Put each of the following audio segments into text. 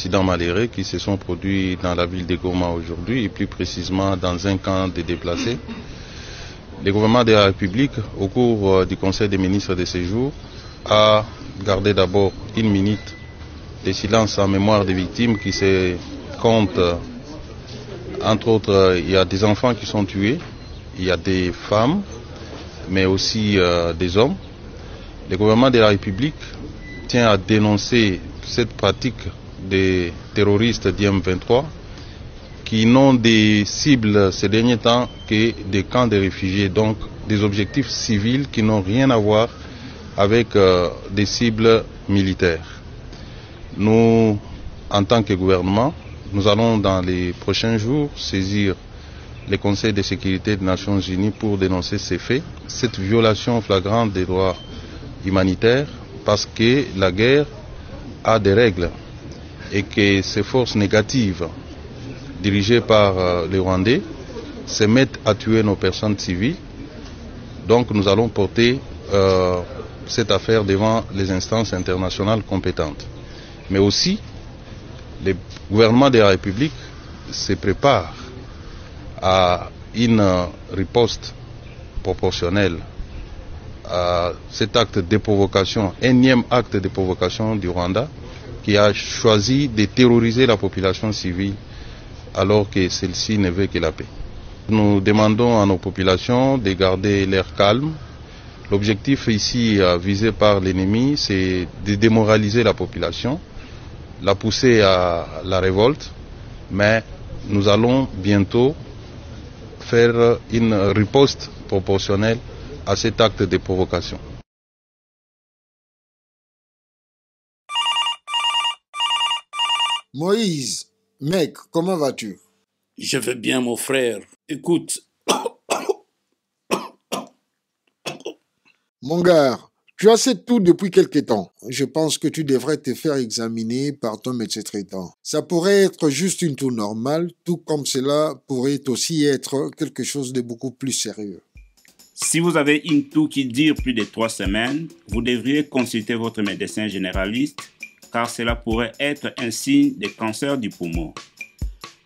incidents malheureux qui se sont produits dans la ville de Goma aujourd'hui et plus précisément dans un camp de déplacés. Le gouvernement de la République, au cours du Conseil des ministres de ce jour, a gardé d'abord 1 minute de silence en mémoire des victimes qui se comptent. Entre autres, il y a des enfants qui sont tués, il y a des femmes, mais aussi des hommes. Le gouvernement de la République tient à dénoncer cette pratique des terroristes d'IM23 qui n'ont des cibles ces derniers temps que des camps de réfugiés, donc des objectifs civils qui n'ont rien à voir avec des cibles militaires. Nous, en tant que gouvernement, nous allons dans les prochains jours saisir le Conseil de sécurité des Nations Unies pour dénoncer ces faits, cette violation flagrante des droits humanitaires, parce que la guerre a des règles et que ces forces négatives dirigées par les Rwandais se mettent à tuer nos personnes civiles. Donc nous allons porter cette affaire devant les instances internationales compétentes. Mais aussi, le gouvernement de la République se prépare à une riposte proportionnelle à cet acte de provocation, énième acte de provocation du Rwanda, qui a choisi de terroriser la population civile alors que celle-ci ne veut que la paix. Nous demandons à nos populations de garder l'air calme. L'objectif ici visé par l'ennemi, c'est de démoraliser la population, la pousser à la révolte, mais nous allons bientôt faire une riposte proportionnelle à cet acte de provocation. Moïse, mec, comment vas-tu? Je vais bien, mon frère. Écoute. Mon gars, tu as cette toux depuis quelque temps. Je pense que tu devrais te faire examiner par ton médecin traitant. Ça pourrait être juste une toux normale, tout comme cela pourrait aussi être quelque chose de beaucoup plus sérieux. Si vous avez une toux qui dure plus de 3 semaines, vous devriez consulter votre médecin généraliste, car cela pourrait être un signe de cancer du poumon.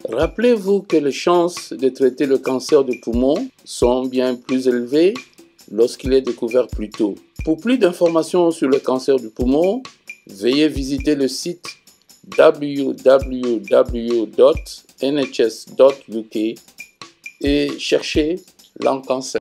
Rappelez-vous que les chances de traiter le cancer du poumon sont bien plus élevées lorsqu'il est découvert plus tôt. Pour plus d'informations sur le cancer du poumon, veuillez visiter le site www.nhs.uk et chercher lung cancer.